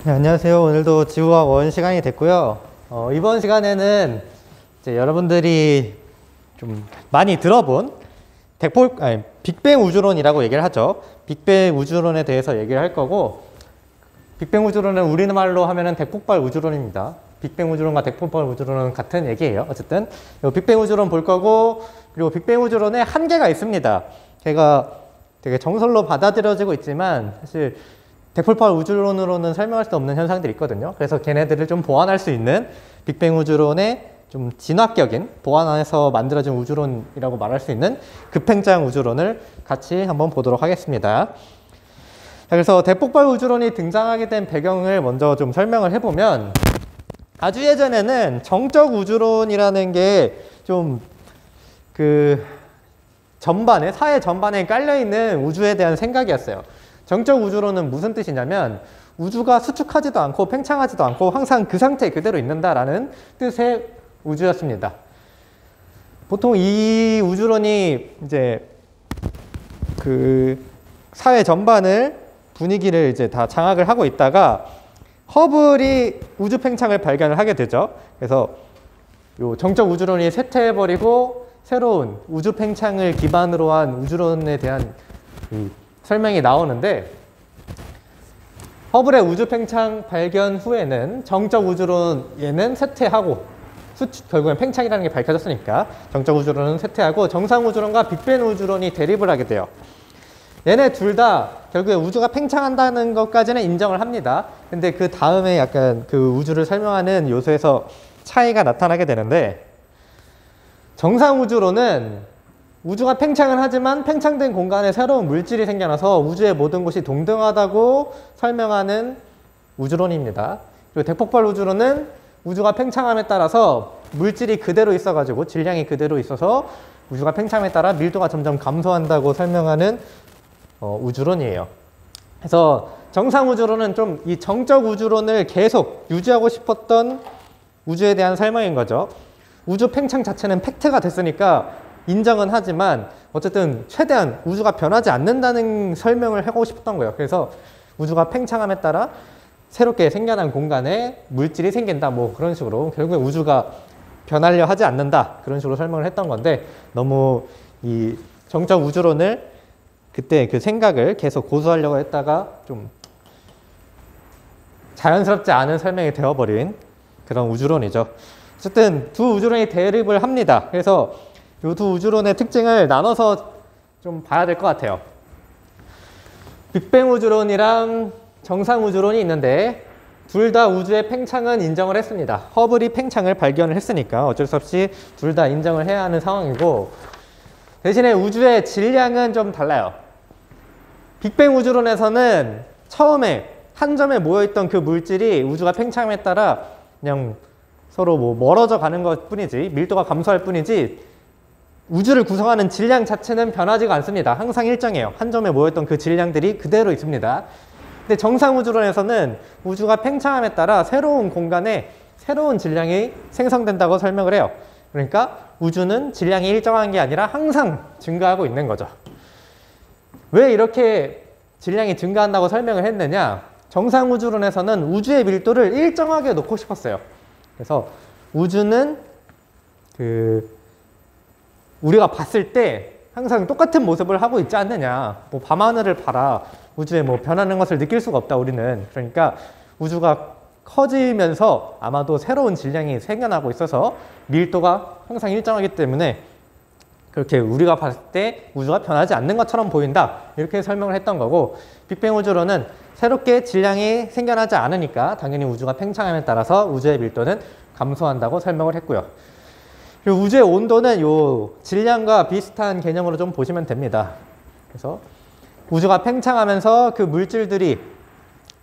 네, 안녕하세요. 오늘도 지구과학 1 시간이 됐고요. 이번 시간에는 이제 여러분들이 좀 많이 들어본 빅뱅 우주론이라고 얘기를 하죠. 빅뱅 우주론에 대해서 얘기를 할 거고, 빅뱅 우주론은 우리말로 하면은 대폭발 우주론입니다. 빅뱅 우주론과 대폭발 우주론은 같은 얘기예요. 어쨌든 빅뱅 우주론 볼 거고, 그리고 빅뱅 우주론에 한계가 있습니다. 걔가 되게 정설로 받아들여지고 있지만 사실 대폭발 우주론으로는 설명할 수 없는 현상들이 있거든요. 그래서 걔네들을 좀 보완할 수 있는 빅뱅 우주론의 좀 진화격인 보완해서 만들어진 우주론이라고 말할 수 있는 급팽창 우주론을 같이 한번 보도록 하겠습니다. 자, 그래서 대폭발 우주론이 등장하게 된 배경을 먼저 좀 설명을 해보면, 아주 예전에는 정적 우주론이라는 게 좀 사회 전반에 깔려있는 우주에 대한 생각이었어요. 정적 우주론은 무슨 뜻이냐면 우주가 수축하지도 않고 팽창하지도 않고 항상 그 상태 그대로 있는다라는 뜻의 우주였습니다. 보통 이 우주론이 이제 사회 전반을 분위기를 이제 다 장악을 하고 있다가 허블이 우주 팽창을 발견을 하게 되죠. 그래서 요 정적 우주론이 쇠퇴해버리고 새로운 우주 팽창을 기반으로 한 우주론에 대한 설명이 나오는데, 허블의 우주 팽창 발견 후에는 정적 우주론에는 쇠퇴하고 결국엔 팽창이라는 게 밝혀졌으니까 정적 우주론은 쇠퇴하고 정상 우주론과 빅뱅 우주론이 대립을 하게 돼요. 얘네 둘 다 결국에 우주가 팽창한다는 것까지는 인정을 합니다. 근데 그 다음에 약간 그 우주를 설명하는 요소에서 차이가 나타나게 되는데, 정상 우주론은 우주가 팽창은 하지만 팽창된 공간에 새로운 물질이 생겨나서 우주의 모든 것이 동등하다고 설명하는 우주론입니다. 그리고 대폭발 우주론은 우주가 팽창함에 따라서 물질이 그대로 있어가지고 질량이 그대로 있어서 우주가 팽창함에 따라 밀도가 점점 감소한다고 설명하는 우주론이에요. 그래서 정상 우주론은 좀 이 정적 우주론을 계속 유지하고 싶었던 우주에 대한 설명인 거죠. 우주 팽창 자체는 팩트가 됐으니까 인정은 하지만 어쨌든 최대한 우주가 변하지 않는다는 설명을 하고 싶었던 거예요. 그래서 우주가 팽창함에 따라 새롭게 생겨난 공간에 물질이 생긴다, 뭐 그런 식으로 결국에 우주가 변하려 하지 않는다, 그런 식으로 설명을 했던 건데, 너무 이 정적 우주론을 그때 그 생각을 계속 고수하려고 했다가 좀 자연스럽지 않은 설명이 되어버린 그런 우주론이죠. 어쨌든 두 우주론이 대립을 합니다. 그래서 이 두 우주론의 특징을 나눠서 좀 봐야 될 것 같아요. 빅뱅 우주론이랑 정상 우주론이 있는데 둘 다 우주의 팽창은 인정을 했습니다. 허블이 팽창을 발견을 했으니까 어쩔 수 없이 둘 다 인정을 해야 하는 상황이고, 대신에 우주의 질량은 좀 달라요. 빅뱅 우주론에서는 처음에 한 점에 모여있던 그 물질이 우주가 팽창함에 따라 그냥 서로 뭐 멀어져 가는 것 뿐이지, 밀도가 감소할 뿐이지 우주를 구성하는 질량 자체는 변하지가 않습니다. 항상 일정해요. 한 점에 모였던 그 질량들이 그대로 있습니다. 근데 정상 우주론에서는 우주가 팽창함에 따라 새로운 공간에 새로운 질량이 생성된다고 설명을 해요. 그러니까 우주는 질량이 일정한 게 아니라 항상 증가하고 있는 거죠. 왜 이렇게 질량이 증가한다고 설명을 했느냐? 정상 우주론에서는 우주의 밀도를 일정하게 놓고 싶었어요. 그래서 우주는 우리가 봤을 때 항상 똑같은 모습을 하고 있지 않느냐. 뭐 밤하늘을 봐라. 우주에 뭐 변하는 것을 느낄 수가 없다, 우리는. 그러니까 우주가 커지면서 아마도 새로운 질량이 생겨나고 있어서 밀도가 항상 일정하기 때문에 그렇게 우리가 봤을 때 우주가 변하지 않는 것처럼 보인다, 이렇게 설명을 했던 거고, 빅뱅 우주론은 새롭게 질량이 생겨나지 않으니까 당연히 우주가 팽창함에 따라서 우주의 밀도는 감소한다고 설명을 했고요. 그리고 우주의 온도는 요 질량과 비슷한 개념으로 좀 보시면 됩니다. 그래서 우주가 팽창하면서 그 물질들이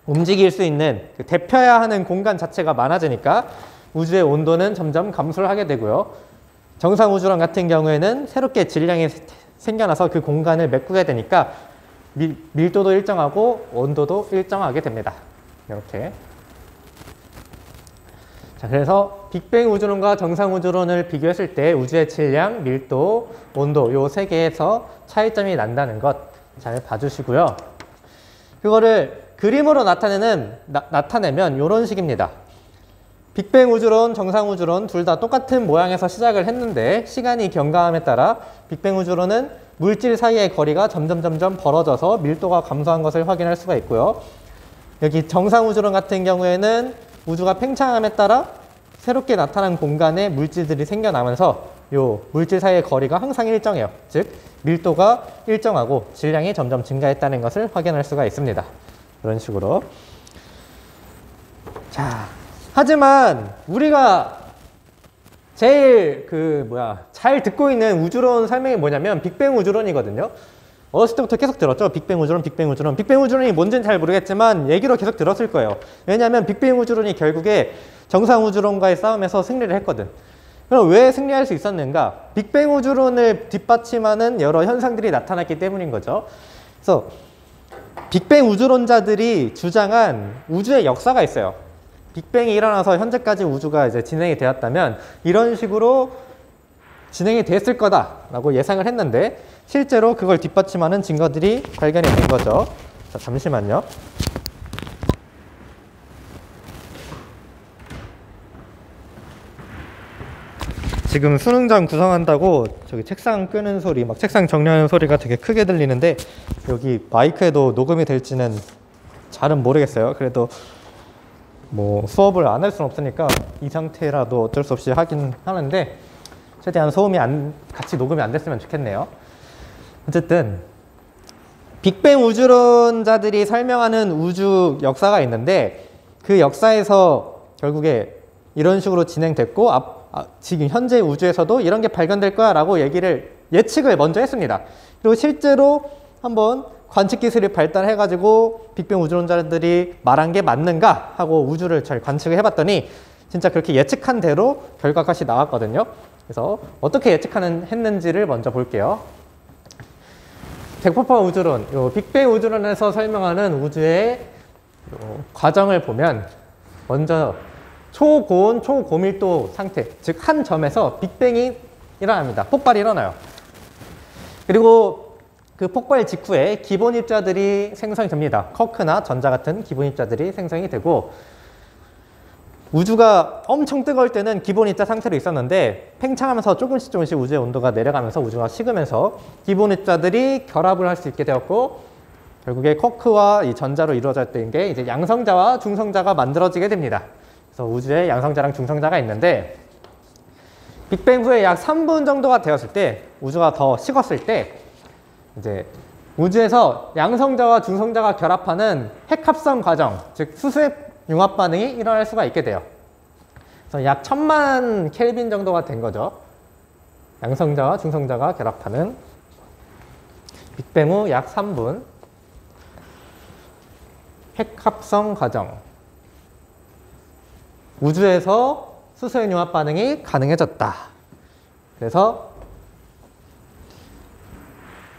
움직일 수 있는 데펴야 하는 공간 자체가 많아지니까 우주의 온도는 점점 감소를 하게 되고요. 정상 우주론 같은 경우에는 새롭게 질량이 생겨나서 그 공간을 메꾸게 되니까 밀도도 일정하고 온도도 일정하게 됩니다. 이렇게. 자, 그래서 빅뱅 우주론과 정상 우주론을 비교했을 때 우주의 질량, 밀도, 온도 요 세 개에서 차이점이 난다는 것 잘 봐주시고요. 그거를 그림으로 나타내면 이런 식입니다. 빅뱅 우주론, 정상 우주론 둘 다 똑같은 모양에서 시작을 했는데 시간이 경과함에 따라 빅뱅 우주론은 물질 사이의 거리가 점점 벌어져서 밀도가 감소한 것을 확인할 수가 있고요. 여기 정상 우주론 같은 경우에는 우주가 팽창함에 따라 새롭게 나타난 공간에 물질들이 생겨나면서 요 물질 사이의 거리가 항상 일정해요. 즉 밀도가 일정하고 질량이 점점 증가했다는 것을 확인할 수가 있습니다. 이런 식으로. 자, 하지만 우리가 제일 잘 듣고 있는 우주론 설명이 뭐냐면 빅뱅 우주론이거든요. 어렸을 때부터 계속 들었죠. 빅뱅 우주론, 빅뱅 우주론. 빅뱅 우주론이 뭔지는 잘 모르겠지만 얘기로 계속 들었을 거예요. 왜냐하면 빅뱅 우주론이 결국에 정상 우주론과의 싸움에서 승리를 했거든. 그럼 왜 승리할 수 있었는가? 빅뱅 우주론을 뒷받침하는 여러 현상들이 나타났기 때문인 거죠. 그래서 빅뱅 우주론자들이 주장한 우주의 역사가 있어요. 빅뱅이 일어나서 현재까지 우주가 이제 진행이 되었다면 이런 식으로 진행이 됐을 거다라고 예상을 했는데 실제로 그걸 뒷받침하는 증거들이 발견이 된 거죠. 자, 잠시만요. 지금 수능장 구성한다고 저기 책상 끄는 소리, 막 책상 정리하는 소리가 되게 크게 들리는데 여기 마이크에도 녹음이 될지는 잘은 모르겠어요. 그래도 뭐 수업을 안 할 수는 없으니까 이 상태라도 어쩔 수 없이 하긴 하는데 최대한 소음이 같이 녹음이 안 됐으면 좋겠네요. 어쨌든 빅뱅 우주론자들이 설명하는 우주 역사가 있는데 그 역사에서 결국에 이런 식으로 진행됐고 지금 현재 우주에서도 이런 게 발견될 거야 라고 예측을 먼저 했습니다. 그리고 실제로 한번 관측 기술이 발달해 가지고 빅뱅 우주론자들이 말한 게 맞는가 하고 우주를 잘 관측을 해봤더니 진짜 그렇게 예측한 대로 결과가 나왔거든요. 그래서 어떻게 했는지를 먼저 볼게요. 백포파 우주론, 요 빅뱅 우주론에서 설명하는 우주의 과정을 보면 먼저 초고온, 초고밀도 상태, 즉 한 점에서 빅뱅이 일어납니다. 폭발이 일어나요. 그리고 그 폭발 직후에 기본 입자들이 생성이 됩니다. 쿼크나 전자 같은 기본 입자들이 생성이 되고 우주가 엄청 뜨거울 때는 기본 입자 상태로 있었는데 팽창하면서 조금씩 우주의 온도가 내려가면서 우주가 식으면서 기본 입자들이 결합을 할 수 있게 되었고 결국에 쿼크와 이 전자로 이루어졌던 게 이제 양성자와 중성자가 만들어지게 됩니다. 그래서 우주에 양성자랑 중성자가 있는데 빅뱅 후에 약 3분 정도가 되었을 때 우주가 더 식었을 때 이제 우주에서 양성자와 중성자가 결합하는 핵합성 과정, 즉 수수핵 융합 반응이 일어날 수가 있게 돼요. 그래서 약 1000만 켈빈 정도가 된 거죠. 양성자와 중성자가 결합하는 빅뱅 후 약 3분 핵합성 과정. 우주에서 수소의 융합 반응이 가능해졌다. 그래서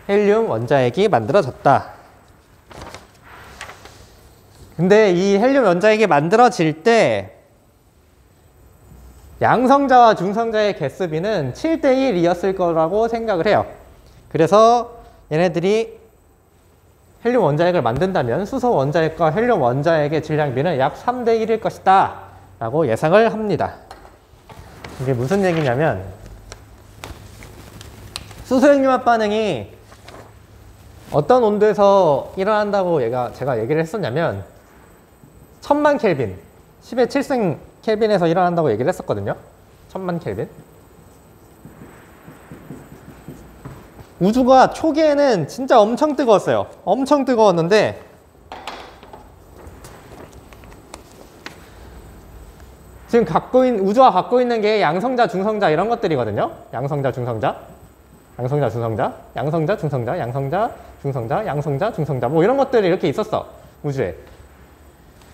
헬륨 원자핵이 만들어졌다. 근데 이 헬륨 원자핵이 만들어질 때 양성자와 중성자의 개수비는 7:1이었을 거라고 생각을 해요. 그래서 얘네들이 헬륨 원자핵을 만든다면 수소 원자핵과 헬륨 원자핵의 질량비는 약 3:1일 것이다 라고 예상을 합니다. 이게 무슨 얘기냐면 수소핵 융합 반응이 어떤 온도에서 일어난다고 제가 얘기를 했었냐면 1000만 켈빈, 10의 7생 켈빈에서 일어난다고 얘기를 했었거든요. 1000만 켈빈. 우주가 초기에는 진짜 엄청 뜨거웠어요. 엄청 뜨거웠는데 지금 우주가 갖고 있는 게 양성자, 중성자 이런 것들이거든요. 양성자, 중성자, 양성자, 중성자, 양성자, 중성자, 양성자, 중성자, 양성자, 중성자 뭐 이런 것들이 이렇게 있었어. 우주에.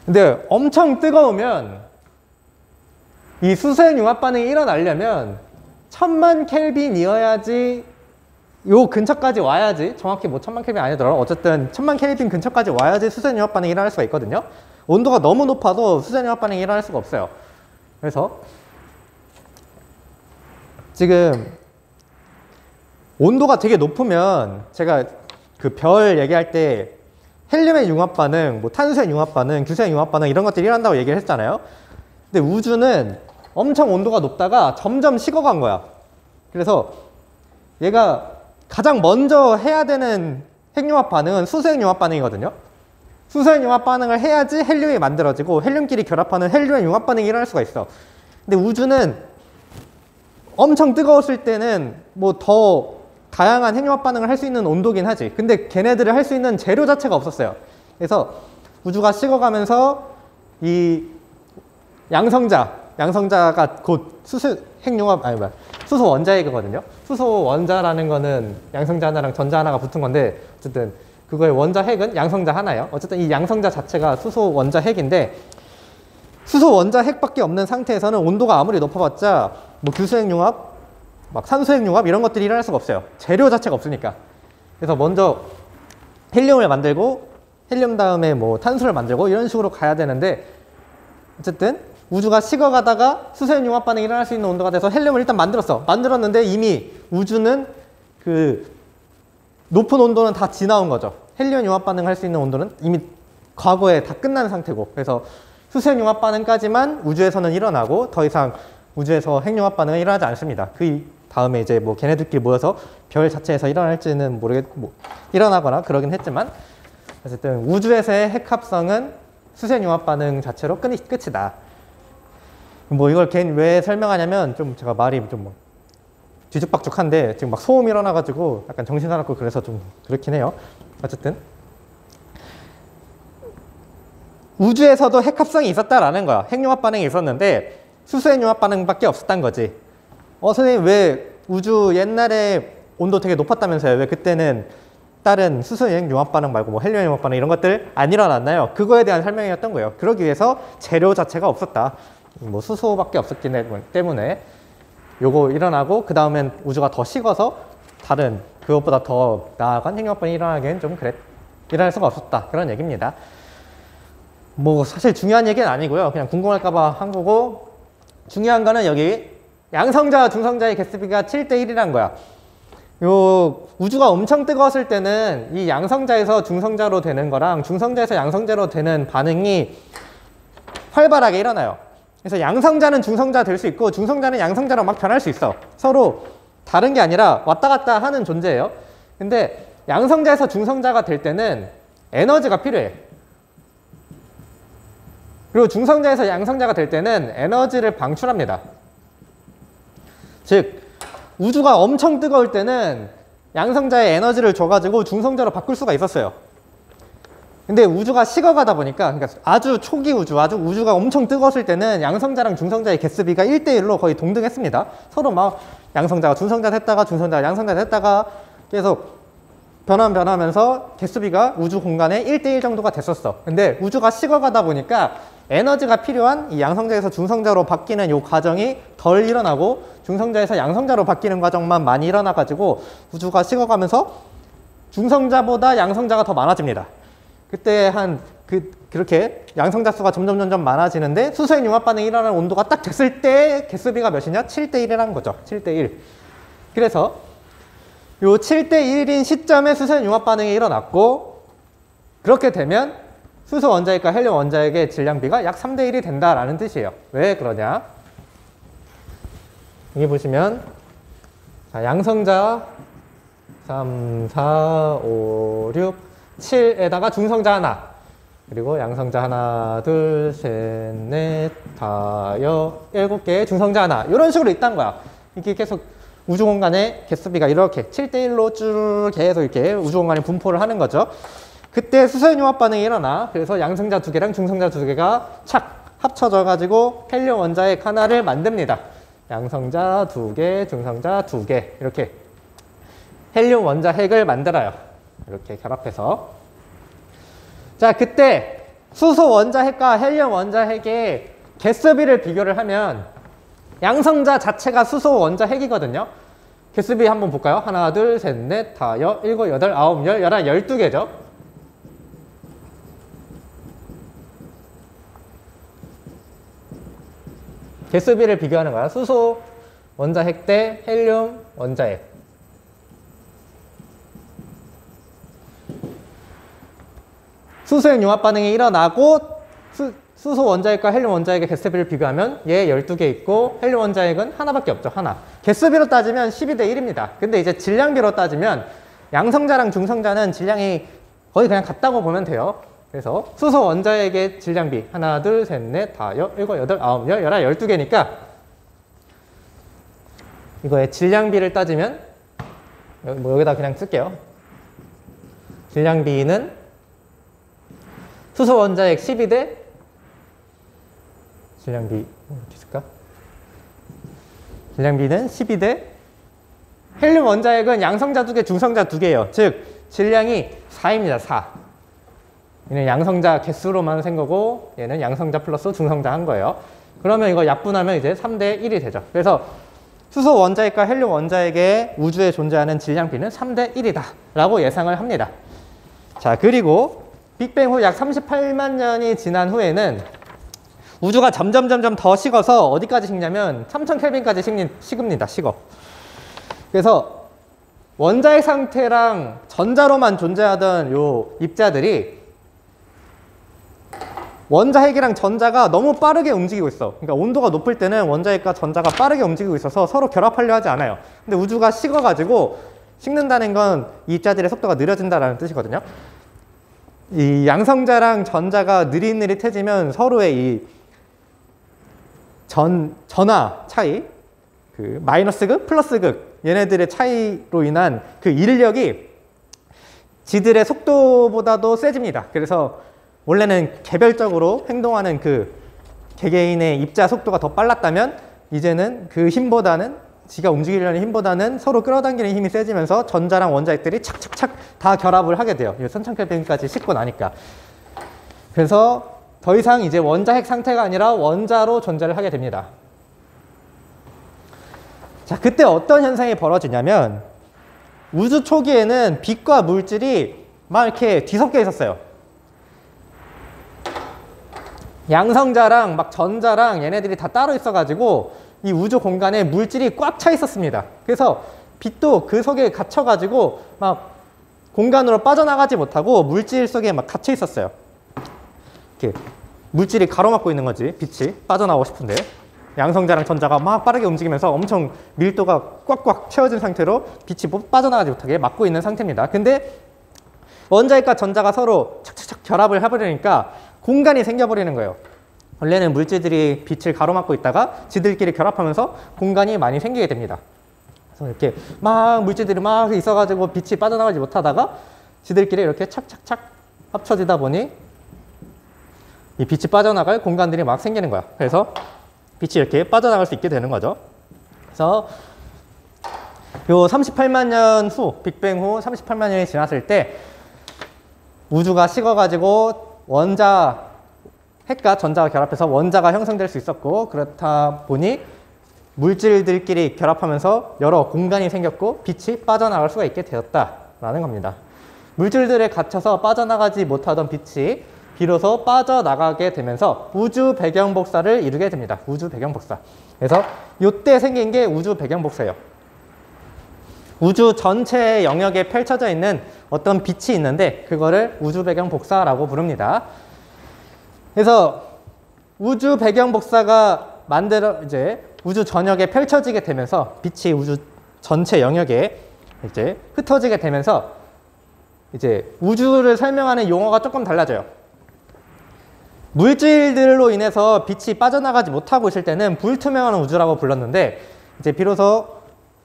근데 엄청 뜨거우면 이 수소핵 융합 반응이 일어나려면 1000만 켈빈이어야지 요 근처까지 와야지 정확히 뭐 1000만 켈빈 아니더라도 어쨌든 1000만 켈빈 근처까지 와야지 수소핵 융합 반응이 일어날 수가 있거든요. 온도가 너무 높아도 수소핵 융합 반응이 일어날 수가 없어요. 그래서 지금 온도가 되게 높으면 제가 그 별 얘기할 때 헬륨의 융합 반응, 뭐 탄수의 융합 반응, 규소의 융합 반응 이런 것들이 일어난다고 얘기를 했잖아요. 근데 우주는 엄청 온도가 높다가 점점 식어간 거야. 그래서 얘가 가장 먼저 해야 되는 핵융합 반응은 수소핵 융합 반응이거든요. 수소핵 융합 반응을 해야지 헬륨이 만들어지고 헬륨끼리 결합하는 헬륨의 융합 반응이 일어날 수가 있어. 근데 우주는 엄청 뜨거웠을 때는 뭐 더 다양한 핵융합 반응을 할 수 있는 온도긴 하지. 근데 걔네들을 할 수 있는 재료 자체가 없었어요. 그래서 우주가 식어가면서 이 양성자가 곧 수소 핵융합, 아니 뭐야, 수소 원자핵이거든요. 수소 원자라는 거는 양성자 하나랑 전자 하나가 붙은 건데, 어쨌든 그거의 원자 핵은 양성자 하나예요. 어쨌든 이 양성자 자체가 수소 원자 핵인데, 수소 원자 핵밖에 없는 상태에서는 온도가 아무리 높아봤자 뭐 규소핵 융합, 막 산소핵 융합 이런 것들이 일어날 수가 없어요. 재료 자체가 없으니까. 그래서 먼저 헬륨을 만들고 헬륨 다음에 뭐 탄소를 만들고 이런 식으로 가야 되는데, 어쨌든 우주가 식어가다가 수소핵 융합 반응이 일어날 수 있는 온도가 돼서 헬륨을 일단 만들었는데 이미 우주는 그 높은 온도는 다 지나온 거죠. 헬륨 융합 반응을 할 수 있는 온도는 이미 과거에 다 끝난 상태고, 그래서 수소핵 융합 반응까지만 우주에서는 일어나고 더 이상 우주에서 핵융합 반응은 일어나지 않습니다. 그 다음에 이제 뭐 걔네들끼리 모여서 별 자체에서 일어날지는 뭐 일어나거나 그러긴 했지만, 어쨌든 우주에서의 핵합성은 수소핵 융합 반응 자체로 끝이다. 뭐 이걸 왜 설명하냐면, 좀 제가 말이 좀 뭐 뒤죽박죽한데 지금 막 소음이 일어나가지고 약간 정신 사납고 그래서 좀 그렇긴 해요. 어쨌든 우주에서도 핵합성이 있었다라는 거야. 핵융합 반응이 있었는데 수소핵 융합 반응밖에 없었단 거지. 선생님 왜 우주 옛날에 온도 되게 높았다면서요? 왜 그때는 다른 수소핵 융합 반응 말고 뭐 헬륨 융합 반응 이런 것들 안 일어났나요? 그거에 대한 설명이었던 거예요. 그러기 위해서 재료 자체가 없었다. 뭐 수소밖에 없었기 때문에 요거 일어나고, 그 다음엔 우주가 더 식어서 다른 그것보다 더 나아간 핵융합 반응이 일어나기엔 좀 일어날 수가 없었다. 그런 얘기입니다. 뭐 사실 중요한 얘기는 아니고요. 그냥 궁금할까봐 한 거고, 중요한 거는 여기 양성자와 중성자의 개수비가 7대1이란 거야. 요 우주가 엄청 뜨거웠을 때는 이 양성자에서 중성자로 되는 거랑 중성자에서 양성자로 되는 반응이 활발하게 일어나요. 그래서 양성자는 중성자 될 수 있고 중성자는 양성자로 막 변할 수 있어. 서로 다른 게 아니라 왔다 갔다 하는 존재예요. 근데 양성자에서 중성자가 될 때는 에너지가 필요해. 그리고 중성자에서 양성자가 될 때는 에너지를 방출합니다. 즉 우주가 엄청 뜨거울 때는 양성자에 에너지를 줘가지고 중성자로 바꿀 수가 있었어요. 근데 우주가 식어가다 보니까, 그러니까 아주 초기 우주가 엄청 뜨거웠을 때는 양성자랑 중성자의 개수비가 1대1로 거의 동등했습니다. 서로 막 양성자가 중성자 됐다가 중성자가 양성자 됐다가 계속 변하면서 개수비가 우주 공간에 1대1 정도가 됐었어. 근데 우주가 식어가다 보니까 에너지가 필요한 이 양성자에서 중성자로 바뀌는 이 과정이 덜 일어나고 중성자에서 양성자로 바뀌는 과정만 많이 일어나가지고 우주가 식어가면서 중성자보다 양성자가 더 많아집니다. 그때 그렇게 양성자 수가 점점 많아지는데 수소핵 융합 반응이 일어나는 온도가 딱 됐을 때 개수비가 몇이냐? 7대1이라는 거죠. 7대1. 그래서 요 7대1인 시점에 수소핵 융합 반응이 일어났고, 그렇게 되면 수소 원자핵과 헬륨 원자핵의 질량비가 약 3대1이 된다라는 뜻이에요. 왜 그러냐? 여기 보시면 자, 양성자 3, 4, 5, 6, 7에다가 중성자 하나, 그리고 양성자 하나, 둘, 셋, 넷, 다섯, 7개의 중성자 하나, 이런 식으로 있다는 거야. 이게 계속 우주 공간의 개수비가 이렇게 7대1로 쭉 계속 이렇게 우주 공간에 분포를 하는 거죠. 그때 수소핵 융합 반응이 일어나. 그래서 양성자 2개랑 중성자 2개가 착 합쳐져 가지고 헬륨 원자핵 하나를 만듭니다. 양성자 2개, 중성자 2개, 이렇게 헬륨 원자핵을 만들어요. 이렇게 결합해서. 자, 그때 수소 원자핵과 헬륨 원자핵의 개수비를 비교를 하면 양성자 자체가 수소 원자핵이거든요. 개수비 한번 볼까요? 하나, 둘, 셋, 넷, 다섯, 일곱, 여덟, 아홉, 열, 12개죠. 개수비를 비교하는 거야. 수소 원자핵 대 헬륨 원자핵. 수소액 융합 반응이 일어나고 수소 원자핵과 헬륨 원자핵의 개수비를 비교하면 얘 12개 있고 헬륨 원자핵은 하나밖에 없죠. 하나. 개수비로 따지면 12대 1입니다. 근데 이제 질량비로 따지면 양성자랑 중성자는 질량이 거의 그냥 같다고 보면 돼요. 그래서 수소 원자핵의 질량비 하나, 둘, 셋, 넷, 다섯, 일곱, 여덟, 아홉, 열, 열한, 12개니까 이거의 질량비를 따지면 뭐 여기다 그냥 쓸게요. 질량비는 수소 원자핵 12대 질량비 이렇게 쓸까? 질량비는 12대 헬륨 원자핵은 양성자 2개, 중성자 2개예요. 즉 질량이 4입니다. 4. 얘는 양성자 개수로만 센 거고 얘는 양성자 플러스 중성자 한 거예요. 그러면 이거 약분하면 이제 3대 1이 되죠. 그래서 수소 원자핵과 헬륨 원자핵의 우주에 존재하는 질량비는 3대 1이다 라고 예상을 합니다. 자, 그리고 빅뱅 후 약 38만 년이 지난 후에는 우주가 점점 더 식어서 어디까지 식냐면 3000 켈빈까지 식습니다. 식어. 그래서 원자핵 상태랑 전자로만 존재하던 요 입자들이 원자핵이랑 전자가 너무 빠르게 움직이고 있어. 그러니까 온도가 높을 때는 원자핵과 전자가 빠르게 움직이고 있어서 서로 결합하려 하지 않아요. 근데 우주가 식어가지고 식는다는 건 이 입자들의 속도가 느려진다는 뜻이거든요. 이 양성자랑 전자가 느릿느릿해지면 서로의 이 전하 차이, 그 마이너스 극, 플러스 극, 얘네들의 차이로 인한 그 인력이 지들의 속도보다도 세집니다. 그래서 원래는 개별적으로 행동하는 그 개개인의 입자 속도가 더 빨랐다면 이제는 그 힘보다는 지가 움직이려는 힘보다는 서로 끌어당기는 힘이 세지면서 전자랑 원자핵들이 착착착 다 결합을 하게 돼요. 3000켈빈까지 식고 나니까. 그래서 더 이상 이제 원자핵 상태가 아니라 원자로 존재를 하게 됩니다. 자, 그때 어떤 현상이 벌어지냐면 우주 초기에는 빛과 물질이 막 이렇게 뒤섞여 있었어요. 양성자랑 막 전자랑 얘네들이 다 따로 있어가지고 이 우주 공간에 물질이 꽉 차 있었습니다. 그래서 빛도 그 속에 갇혀가지고 막 공간으로 빠져나가지 못하고 물질 속에 막 갇혀 있었어요. 이렇게 물질이 가로막고 있는 거지. 빛이 빠져나오고 싶은데 양성자랑 전자가 막 빠르게 움직이면서 엄청 밀도가 꽉꽉 채워진 상태로 빛이 빠져나가지 못하게 막고 있는 상태입니다. 근데 원자핵과 전자가 서로 착착착 결합을 해버리니까 공간이 생겨버리는 거예요. 원래는 물질들이 빛을 가로막고 있다가 지들끼리 결합하면서 공간이 많이 생기게 됩니다. 그래서 이렇게 막 물질들이 막 있어가지고 빛이 빠져나가지 못하다가 지들끼리 이렇게 착착착 합쳐지다 보니 이 빛이 빠져나갈 공간들이 막 생기는 거야. 그래서 빛이 이렇게 빠져나갈 수 있게 되는 거죠. 그래서 요 38만 년 후, 빅뱅 후 38만 년이 지났을 때 우주가 식어가지고 핵과 전자가 결합해서 원자가 형성될 수 있었고, 그렇다 보니 물질들끼리 결합하면서 여러 공간이 생겼고 빛이 빠져나갈 수가 있게 되었다라는 겁니다. 물질들에 갇혀서 빠져나가지 못하던 빛이 비로소 빠져나가게 되면서 우주 배경 복사를 이루게 됩니다. 우주 배경 복사. 그래서 이때 생긴 게 우주 배경 복사예요. 우주 전체 영역에 펼쳐져 있는 어떤 빛이 있는데 그거를 우주 배경 복사라고 부릅니다. 그래서 우주 배경 복사가 이제 우주 전역에 펼쳐지게 되면서 빛이 우주 전체 영역에 이제 흩어지게 되면서 이제 우주를 설명하는 용어가 조금 달라져요. 물질들로 인해서 빛이 빠져나가지 못하고 있을 때는 불투명한 우주라고 불렀는데 이제 비로소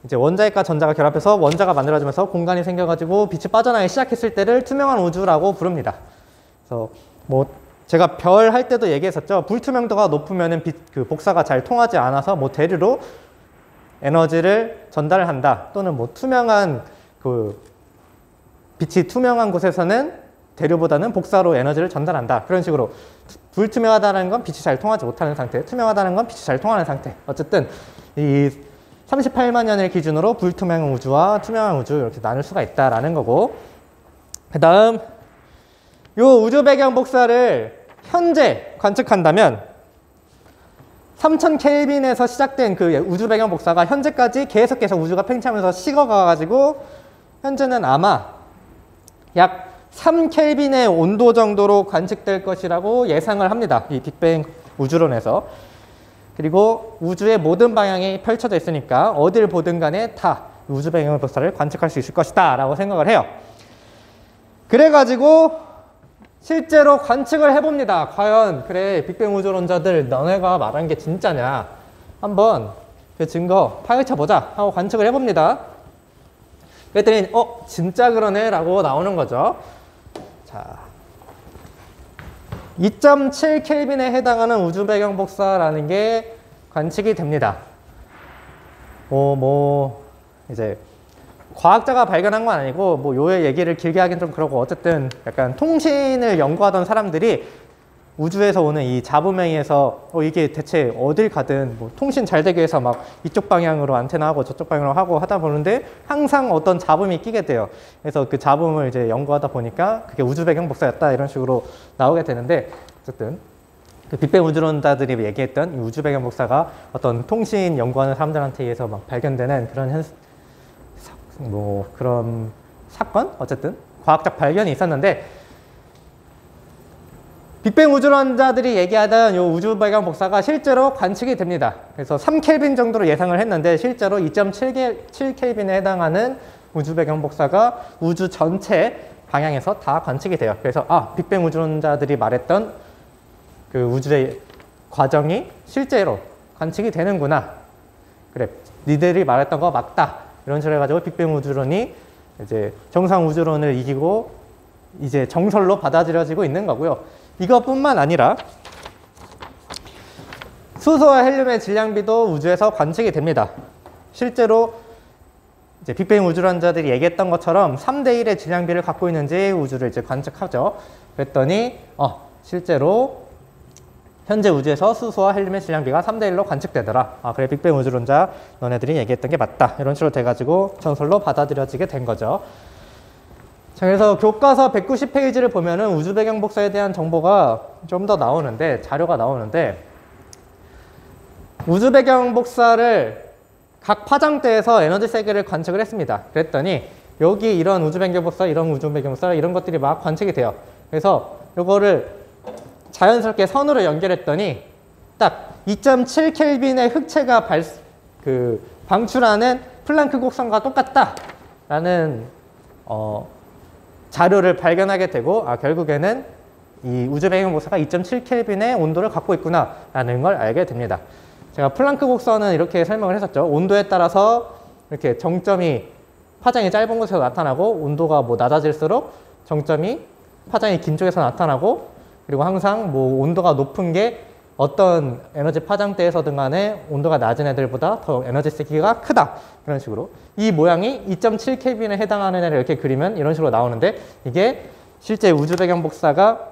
이제 원자핵과 전자가 결합해서 원자가 만들어지면서 공간이 생겨가지고 빛이 빠져나가기 시작했을 때를 투명한 우주라고 부릅니다. 그래서 뭐 제가 별 할 때도 얘기했었죠. 불투명도가 높으면은 그 복사가 잘 통하지 않아서 뭐 대류로 에너지를 전달을 한다. 또는 뭐 투명한 빛이 투명한 곳에서는 대류보다는 복사로 에너지를 전달한다. 그런 식으로 불투명하다는 건 빛이 잘 통하지 못하는 상태, 투명하다는 건 빛이 잘 통하는 상태. 어쨌든 이 38만 년을 기준으로 불투명한 우주와 투명한 우주 이렇게 나눌 수가 있다라는 거고, 그 다음 요 우주 배경 복사를 현재 관측한다면 3000 켈빈에서 시작된 그 우주 배경 복사가 현재까지 계속 우주가 팽창하면서 식어가가지고 현재는 아마 약 3켈빈의 온도 정도로 관측될 것이라고 예상을 합니다. 이 빅뱅 우주론에서. 그리고 우주의 모든 방향이 펼쳐져 있으니까 어딜 보든 간에 다 우주 배경 복사를 관측할 수 있을 것이다 라고 생각을 해요. 그래가지고 실제로 관측을 해봅니다. 과연 그래 빅뱅 우주론자들 너네가 말한 게 진짜냐, 한번 그 증거 파헤쳐보자 하고 관측을 해봅니다. 그랬더니 진짜 그러네 라고 나오는 거죠. 자, 2.7켈빈에 해당하는 우주 배경 복사라는 게 관측이 됩니다. 이제 과학자가 발견한 건 아니고 요의 얘기를 길게 하긴 좀 그러고, 어쨌든 약간 통신을 연구하던 사람들이 우주에서 오는 이 잡음행에서 이게 대체 어딜 가든 통신 잘 되기 위해서 막 이쪽 방향으로 안테나 하고 저쪽 방향으로 하고 하다 보는데 항상 어떤 잡음이 끼게 돼요. 그래서 그 잡음을 이제 연구하다 보니까 그게 우주 배경 복사였다 이런 식으로 나오게 되는데, 어쨌든 그 빅뱅 우주론자들이 얘기했던 이 우주 배경 복사가 어떤 통신 연구하는 사람들한테 의해서 막 발견되는 그런 그런 사건, 어쨌든 과학적 발견이 있었는데, 빅뱅 우주론자들이 얘기하던 이 우주 배경 복사가 실제로 관측이 됩니다. 그래서 3켈빈 정도로 예상을 했는데 실제로 2.7켈빈에 해당하는 우주 배경 복사가 우주 전체 방향에서 다 관측이 돼요. 그래서 빅뱅 우주론자들이 말했던 그 우주의 과정이 실제로 관측이 되는구나. 그래, 니들이 말했던 거 맞다. 이런 식으로 해가지고 빅뱅 우주론이 이제 정상 우주론을 이기고 이제 정설로 받아들여지고 있는 거고요. 이것뿐만 아니라 수소와 헬륨의 질량비도 우주에서 관측이 됩니다. 실제로 이제 빅뱅 우주론자들이 얘기했던 것처럼 3대 1의 질량비를 갖고 있는지 우주를 이제 관측하죠. 그랬더니 실제로 현재 우주에서 수소와 헬륨의 질량비가 3대 1로 관측되더라. 그래 빅뱅 우주론자 너네들이 얘기했던 게 맞다. 이런 식으로 돼가지고 전설로 받아들여지게 된 거죠. 자, 그래서 교과서 190페이지를 보면은 우주 배경 복사에 대한 정보가 좀 더 나오는데, 자료가 나오는데, 우주 배경 복사를 각 파장대에서 에너지 세계를 관측을 했습니다. 그랬더니 여기 이런 우주 배경 복사, 이런 우주 배경 복사 이런 것들이 막 관측이 돼요. 그래서 이거를 자연스럽게 선으로 연결했더니 딱 2.7켈빈의 흑체가 방출하는 플랑크 곡선과 똑같다라는 자료를 발견하게 되고, 결국에는 이 우주 배경 복사가 2.7켈빈의 온도를 갖고 있구나라는 걸 알게 됩니다. 제가 플랑크 곡선은 이렇게 설명을 했었죠. 온도에 따라서 이렇게 정점이 파장이 짧은 곳에서 나타나고, 온도가 낮아질수록 정점이 파장이 긴 쪽에서 나타나고, 그리고 항상 온도가 높은 게 어떤 에너지 파장대에서든 간에 온도가 낮은 애들보다 더 에너지 세기가 크다. 이런 식으로. 이 모양이 2.7켈빈에 해당하는 애를 이렇게 그리면 이런 식으로 나오는데, 이게 실제 우주 배경 복사가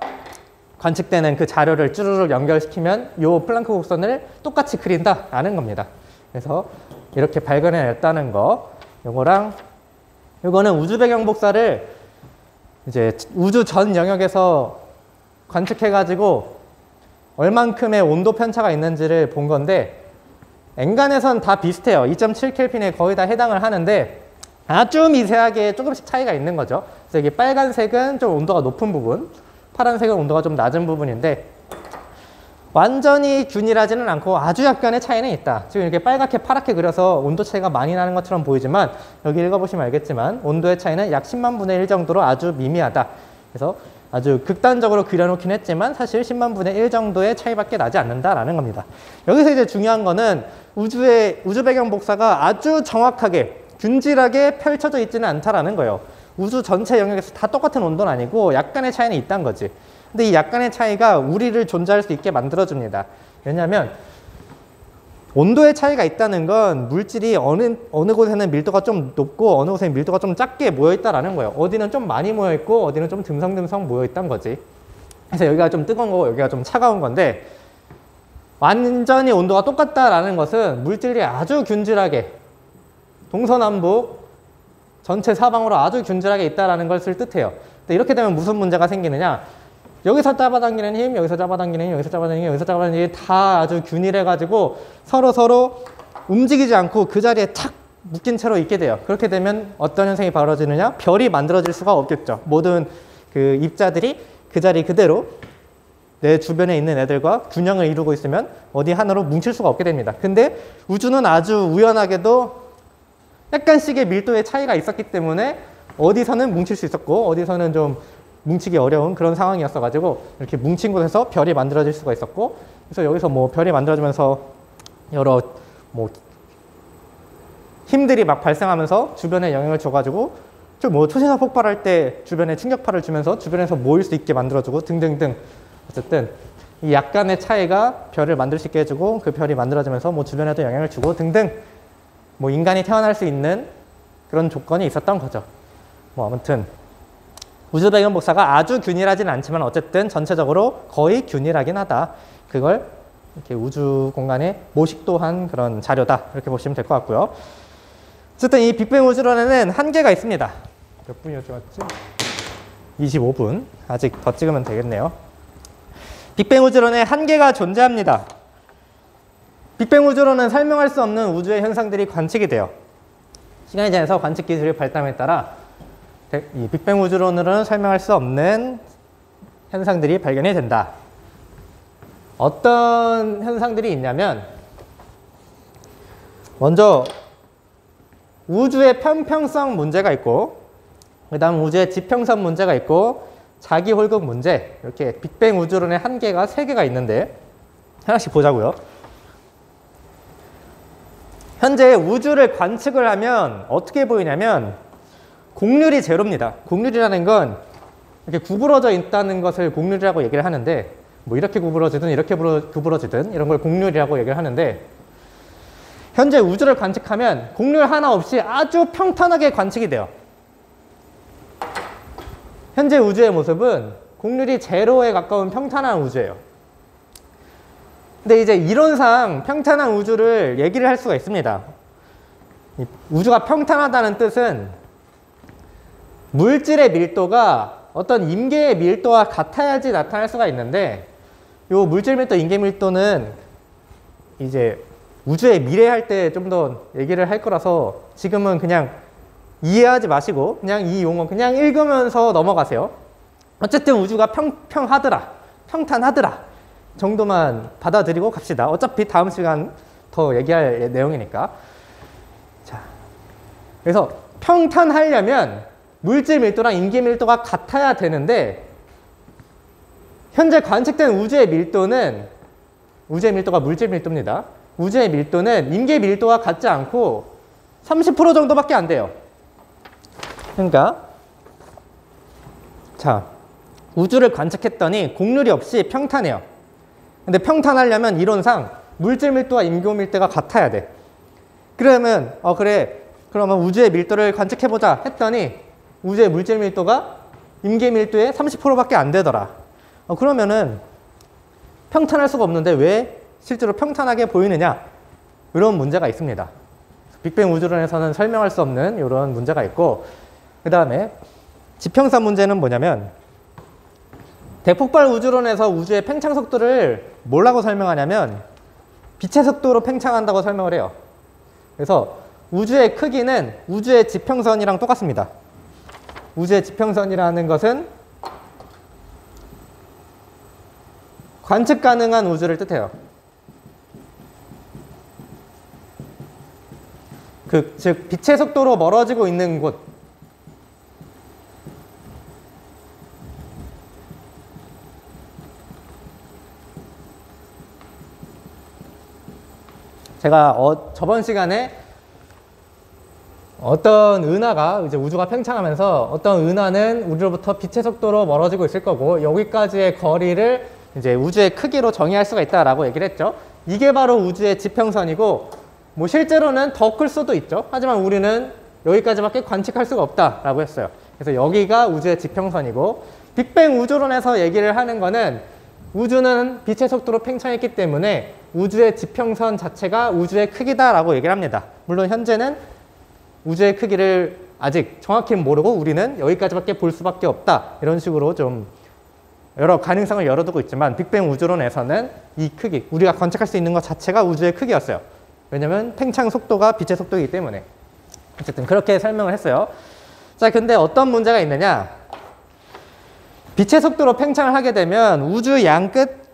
관측되는 그 자료를 쭈르륵 연결시키면 이 플랑크 곡선을 똑같이 그린다라는 겁니다. 그래서 이렇게 발견해냈다는 거, 요거는 우주 배경 복사를 이제 우주 전 영역에서 관측해가지고 얼만큼의 온도 편차가 있는지를 본 건데, 엔간에선 다 비슷해요. 2.7켈빈에 거의 다 해당을 하는데 아주 미세하게 조금씩 차이가 있는 거죠. 그래서 이게 빨간색은 좀 온도가 높은 부분, 파란색은 온도가 좀 낮은 부분인데, 완전히 균일하지는 않고 아주 약간의 차이는 있다. 지금 이렇게 빨갛게 파랗게 그려서 온도 차이가 많이 나는 것처럼 보이지만, 여기 읽어보시면 알겠지만 온도의 차이는 약 10만 분의 1 정도로 아주 미미하다. 그래서 아주 극단적으로 그려놓긴 했지만 사실 10만 분의 1 정도의 차이밖에 나지 않는다라는 겁니다. 여기서 이제 중요한 거는 우주 배경 복사가 아주 정확하게 균질하게 펼쳐져 있지는 않다라는 거예요. 우주 전체 영역에서 다 똑같은 온도는 아니고 약간의 차이는 있다는 거지. 근데 이 약간의 차이가 우리를 존재할 수 있게 만들어줍니다. 왜냐하면 온도의 차이가 있다는 건 물질이 어느 곳에는 밀도가 좀 높고 어느 곳에는 밀도가 좀 작게 모여있다라는 거예요. 어디는 좀 많이 모여있고 어디는 좀 듬성듬성 모여있다는 거지. 그래서 여기가 좀 뜨거운 거고 여기가 좀 차가운 건데, 완전히 온도가 똑같다라는 것은 물질이 아주 균질하게 동서남북 전체 사방으로 아주 균질하게 있다라는 것을 뜻해요. 근데 이렇게 되면 무슨 문제가 생기느냐? 여기서 잡아당기는 힘, 여기서 잡아당기는 힘, 여기서 잡아당기는 힘, 여기서 잡아당기는 힘이 다 아주 균일해가지고 서로 움직이지 않고 그 자리에 탁 묶인 채로 있게 돼요. 그렇게 되면 어떤 현상이 벌어지느냐? 별이 만들어질 수가 없겠죠. 모든 그 입자들이 그 자리 그대로 내 주변에 있는 애들과 균형을 이루고 있으면 어디 하나로 뭉칠 수가 없게 됩니다. 근데 우주는 아주 우연하게도 약간씩의 밀도의 차이가 있었기 때문에 어디서는 뭉칠 수 있었고 어디서는 좀 뭉치기 어려운 그런 상황이었어가지고 이렇게 뭉친 곳에서 별이 만들어질 수가 있었고, 그래서 여기서 뭐 별이 만들어지면서 여러 뭐 힘들이 막 발생하면서 주변에 영향을 줘가지고 좀 뭐 초신성 폭발할 때 주변에 충격파를 주면서 주변에서 모일 수 있게 만들어주고 등등등. 어쨌든 이 약간의 차이가 별을 만들 수 있게 해주고 그 별이 만들어지면서 뭐 주변에도 영향을 주고 등등 뭐 인간이 태어날 수 있는 그런 조건이 있었던 거죠. 뭐 아무튼 우주 배경 복사가 아주 균일하진 않지만 어쨌든 전체적으로 거의 균일하긴 하다. 그걸 이렇게 우주 공간에 모식도한 그런 자료다. 이렇게 보시면 될 것 같고요. 어쨌든 이 빅뱅 우주론에는 한계가 있습니다. 몇 분이었죠, 맞지? 25분. 아직 더 찍으면 되겠네요. 빅뱅 우주론에 한계가 존재합니다. 빅뱅 우주론은 설명할 수 없는 우주의 현상들이 관측이 돼요. 시간이 지나서 관측 기술의 발달에 따라 이 빅뱅 우주론으로는 설명할 수 없는 현상들이 발견이 된다. 어떤 현상들이 있냐면 먼저 우주의 편평성 문제가 있고 그 다음 우주의 지평선 문제가 있고 자기 홀극 문제, 이렇게 빅뱅 우주론의 한계가 3개가 있는데 하나씩 보자고요. 현재 우주를 관측을 하면 어떻게 보이냐면 곡률이 제로입니다. 곡률이라는 건 이렇게 구부러져 있다는 것을 곡률이라고 얘기를 하는데 뭐 이렇게 구부러지든 이렇게 구부러지든 이런 걸 곡률이라고 얘기를 하는데 현재 우주를 관측하면 곡률 하나 없이 아주 평탄하게 관측이 돼요. 현재 우주의 모습은 곡률이 제로에 가까운 평탄한 우주예요. 근데 이제 이론상 평탄한 우주를 얘기를 할 수가 있습니다. 우주가 평탄하다는 뜻은 물질의 밀도가 어떤 임계의 밀도와 같아야지 나타날 수가 있는데 이 물질 밀도, 임계 밀도는 이제 우주의 미래 할 때 좀 더 얘기를 할 거라서 지금은 그냥 이해하지 마시고 그냥 이 용어 그냥 읽으면서 넘어가세요. 어쨌든 우주가 평평하더라, 평탄하더라 정도만 받아들이고 갑시다. 어차피 다음 시간 더 얘기할 내용이니까. 자, 그래서 평탄하려면 물질 밀도랑 임계 밀도가 같아야 되는데 현재 관측된 우주의 밀도는 우주의 밀도가 물질 밀도입니다. 우주의 밀도는 임계 밀도와 같지 않고 30% 정도밖에 안 돼요. 그러니까 자, 우주를 관측했더니 곡률이 없이 평탄해요. 근데 평탄하려면 이론상 물질 밀도와 임계 밀도가 같아야 돼. 그러면 그래, 그러면 우주의 밀도를 관측해보자 했더니 우주의 물질 밀도가 임계 밀도의 30%밖에 안 되더라. 그러면은 평탄할 수가 없는데 왜 실제로 평탄하게 보이느냐? 이런 문제가 있습니다. 빅뱅 우주론에서는 설명할 수 없는 이런 문제가 있고, 그 다음에 지평선 문제는 뭐냐면 대폭발 우주론에서 우주의 팽창 속도를 뭐라고 설명하냐면 빛의 속도로 팽창한다고 설명을 해요. 그래서 우주의 크기는 우주의 지평선이랑 똑같습니다. 우주의 지평선이라는 것은 관측 가능한 우주를 뜻해요. 즉 빛의 속도로 멀어지고 있는 곳, 제가 저번 시간에 어떤 은하가 이제 우주가 팽창하면서 어떤 은하는 우주로부터 빛의 속도로 멀어지고 있을 거고 여기까지의 거리를 이제 우주의 크기로 정의할 수가 있다라고 얘기를 했죠. 이게 바로 우주의 지평선이고 뭐 실제로는 더 클 수도 있죠. 하지만 우리는 여기까지밖에 관측할 수가 없다라고 했어요. 그래서 여기가 우주의 지평선이고 빅뱅 우주론에서 얘기를 하는 거는 우주는 빛의 속도로 팽창했기 때문에 우주의 지평선 자체가 우주의 크기다라고 얘기를 합니다. 물론 현재는 우주의 크기를 아직 정확히는 모르고 우리는 여기까지밖에 볼 수밖에 없다. 이런 식으로 좀 여러 가능성을 열어두고 있지만 빅뱅 우주론에서는 이 크기, 우리가 관측할 수 있는 것 자체가 우주의 크기였어요. 왜냐면 팽창 속도가 빛의 속도이기 때문에. 어쨌든 그렇게 설명을 했어요. 자, 근데 어떤 문제가 있느냐? 빛의 속도로 팽창을 하게 되면 우주 양끝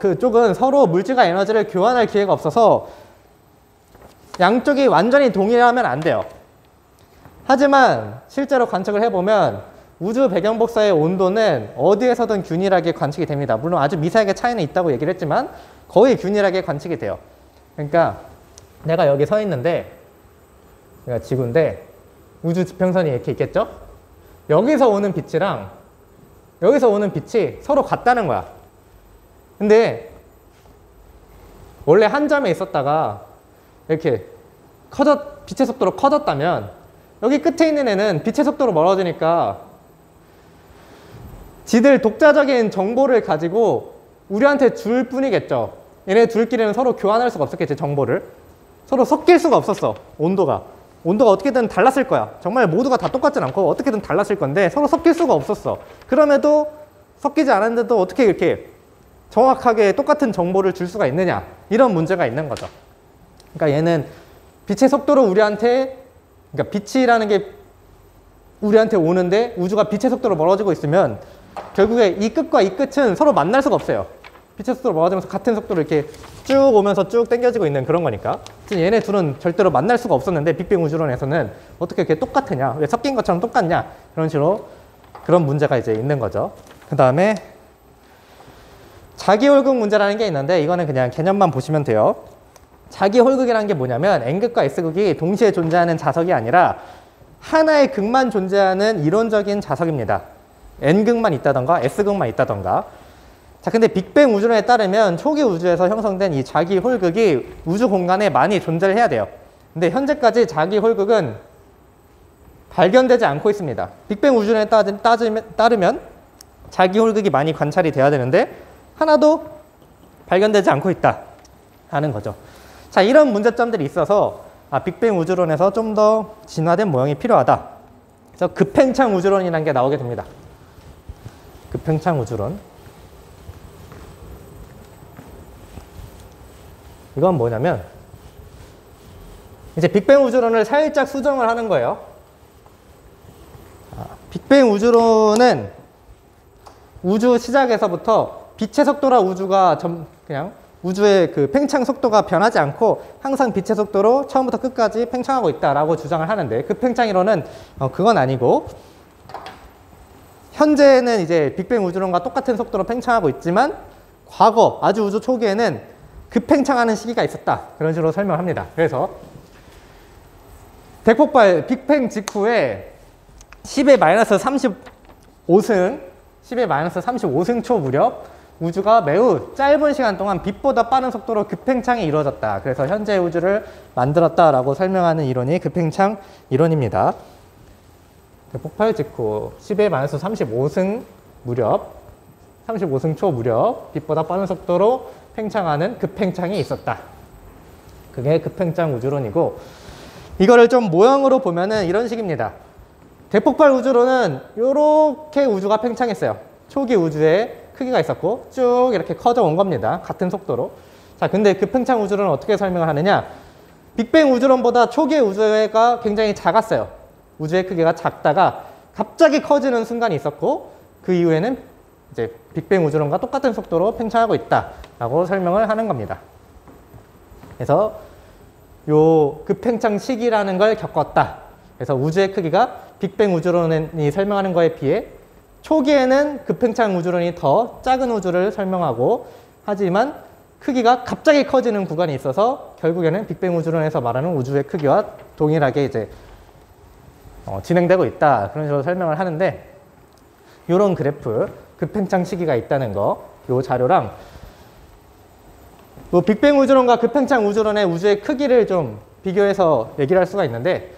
그쪽은 서로 물질과 에너지를 교환할 기회가 없어서 양쪽이 완전히 동일하면 안 돼요. 하지만 실제로 관측을 해보면 우주 배경 복사의 온도는 어디에서든 균일하게 관측이 됩니다. 물론 아주 미세하게 차이는 있다고 얘기를 했지만 거의 균일하게 관측이 돼요. 그러니까 내가 여기 서 있는데 여기가 지구인데 우주 지평선이 이렇게 있겠죠? 여기서 오는 빛이랑 여기서 오는 빛이 서로 같다는 거야. 근데 원래 한 점에 있었다가 이렇게 빛의 속도로 커졌다면 여기 끝에 있는 애는 빛의 속도로 멀어지니까 지들 독자적인 정보를 가지고 우리한테 줄 뿐이겠죠. 얘네 둘끼리는 서로 교환할 수가 없었겠지, 정보를. 서로 섞일 수가 없었어, 온도가 어떻게든 달랐을 거야. 정말 모두가 다 똑같진 않고 어떻게든 달랐을 건데 서로 섞일 수가 없었어. 그럼에도 섞이지 않았는데도 어떻게 이렇게 정확하게 똑같은 정보를 줄 수가 있느냐, 이런 문제가 있는 거죠. 그러니까 얘는 빛의 속도로 그러니까 빛이라는 게 우리한테 오는데 우주가 빛의 속도로 멀어지고 있으면 결국에 이 끝과 이 끝은 서로 만날 수가 없어요. 빛의 속도로 멀어지면서 같은 속도로 이렇게 쭉 오면서 쭉 당겨지고 있는 그런 거니까. 얘네 둘은 절대로 만날 수가 없었는데 빅뱅 우주론에서는 어떻게 이렇게 똑같으냐, 왜 섞인 것처럼 똑같냐, 그런 식으로 그런 문제가 이제 있는 거죠. 그 다음에 자기홀극 문제라는 게 있는데 이거는 그냥 개념만 보시면 돼요. 자기홀극이라는 게 뭐냐면 N극과 S극이 동시에 존재하는 자석이 아니라 하나의 극만 존재하는 이론적인 자석입니다. N극만 있다던가 S극만 있다던가. 자, 근데 빅뱅 우주론에 따르면 초기 우주에서 형성된 이 자기홀극이 우주 공간에 많이 존재를 해야 돼요. 근데 현재까지 자기홀극은 발견되지 않고 있습니다. 빅뱅 우주론에 따르면 자기홀극이 많이 관찰이 돼야 되는데 하나도 발견되지 않고 있다 하는 거죠. 자, 이런 문제점들이 있어서 빅뱅 우주론에서 좀 더 진화된 모형이 필요하다. 그래서 급팽창 우주론이라는 게 나오게 됩니다. 급팽창 우주론. 이건 뭐냐면 이제 빅뱅 우주론을 살짝 수정을 하는 거예요. 빅뱅 우주론은 우주 시작에서부터 빛의 속도라 우주가 그냥 우주의 그 팽창 속도가 변하지 않고 항상 빛의 속도로 처음부터 끝까지 팽창하고 있다라고 주장을 하는데, 급팽창 이론은 그건 아니고, 현재는 이제 빅뱅 우주론과 똑같은 속도로 팽창하고 있지만 과거 아주 우주 초기에는 급팽창하는 시기가 있었다, 그런 식으로 설명합니다. 그래서 대폭발 빅뱅 직후에 10의 마이너스 35승 초 무렵 우주가 매우 짧은 시간 동안 빛보다 빠른 속도로 급팽창이 이루어졌다. 그래서 현재 우주를 만들었다라고 설명하는 이론이 급팽창 이론입니다. 대폭발 직후 10의 마이너스 35승 초 무렵 빛보다 빠른 속도로 팽창하는 급팽창이 있었다. 그게 급팽창 우주론이고, 이거를 좀 모형으로 보면은 이런 식입니다. 대폭발 우주론은 이렇게 우주가 팽창했어요. 초기 우주에 크기가 있었고 쭉 이렇게 커져 온 겁니다. 같은 속도로. 자, 근데 급팽창 우주론은 어떻게 설명을 하느냐? 빅뱅 우주론보다 초기의 우주가 굉장히 작았어요. 우주의 크기가 작다가 갑자기 커지는 순간이 있었고, 그 이후에는 이제 빅뱅 우주론과 똑같은 속도로 팽창하고 있다라고 설명을 하는 겁니다. 그래서 요 급팽창 시기라는 걸 겪었다. 그래서 우주의 크기가 빅뱅 우주론이 설명하는 거에 비해 초기에는 급팽창 우주론이 더 작은 우주를 설명하고, 하지만 크기가 갑자기 커지는 구간이 있어서 결국에는 빅뱅 우주론에서 말하는 우주의 크기와 동일하게 이제 진행되고 있다, 그런 식으로 설명을 하는데, 이런 그래프, 급팽창 시기가 있다는 거, 이 자료랑 빅뱅 우주론과 급팽창 우주론의 우주의 크기를 좀 비교해서 얘기를 할 수가 있는데,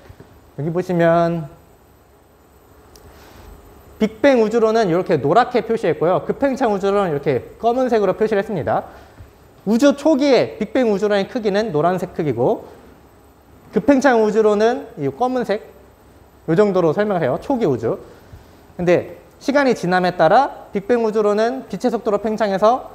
여기 보시면 빅뱅 우주론은 이렇게 노랗게 표시했고요. 급팽창 우주론은 이렇게 검은색으로 표시를 했습니다. 우주 초기에 빅뱅 우주론의 크기는 노란색 크기고, 급팽창 우주론은 이 검은색, 이 정도로 설명을 해요. 초기 우주. 근데 시간이 지남에 따라 빅뱅 우주론은 빛의 속도로 팽창해서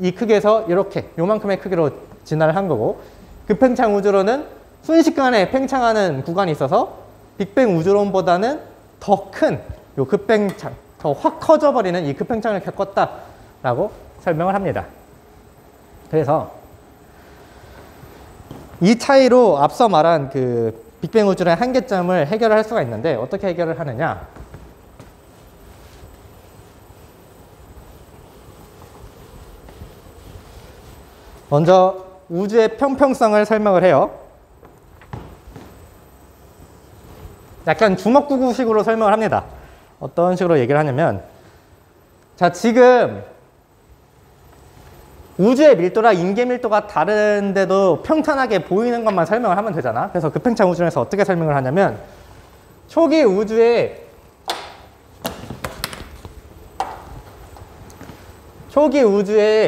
이 크기에서 이렇게 요만큼의 크기로 진화를 한 거고, 급팽창 우주론은 순식간에 팽창하는 구간이 있어서 빅뱅 우주론보다는 더 큰 요 급팽창, 더 확 커져버리는 이 급팽창을 겪었다라고 설명을 합니다. 그래서 이 차이로 앞서 말한 그 빅뱅 우주론의 한계점을 해결을 할 수가 있는데 어떻게 해결을 하느냐? 먼저 우주의 평평성을 설명을 해요. 약간 주먹구구식으로 설명을 합니다. 어떤 식으로 얘기를 하냐면, 자, 지금 우주의 밀도랑 인계 밀도가 다른데도 평탄하게 보이는 것만 설명을 하면 되잖아. 그래서 급팽창 우주론에서 어떻게 설명을 하냐면, 초기 우주의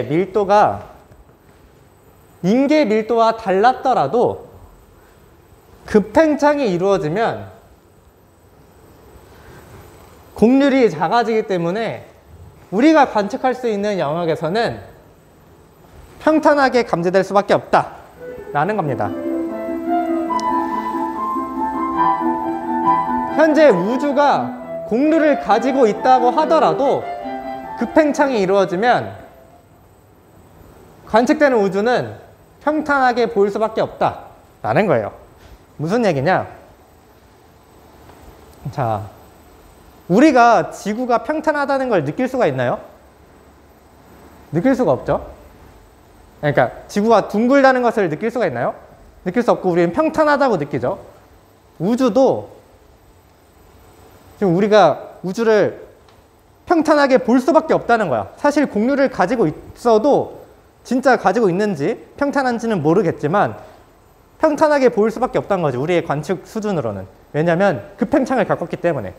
밀도가 인계 밀도와 달랐더라도 급팽창이 이루어지면 곡률이 작아지기 때문에 우리가 관측할 수 있는 영역에서는 평탄하게 감지될 수밖에 없다라는 겁니다. 현재 우주가 곡률을 가지고 있다고 하더라도 급팽창이 이루어지면 관측되는 우주는 평탄하게 보일 수밖에 없다라는 거예요. 무슨 얘기냐? 자, 우리가 지구가 평탄하다는 걸 느낄 수가 있나요? 느낄 수가 없죠. 그러니까 지구가 둥글다는 것을 느낄 수가 있나요? 느낄 수 없고 우리는 평탄하다고 느끼죠. 우주도 지금 우리가 우주를 평탄하게 볼 수밖에 없다는 거야. 사실 곡률을 가지고 있어도 진짜 가지고 있는지 평탄한지는 모르겠지만 평탄하게 보일 수밖에 없다는 거지. 우리의 관측 수준으로는. 왜냐하면 급팽창을 겪었기 때문에.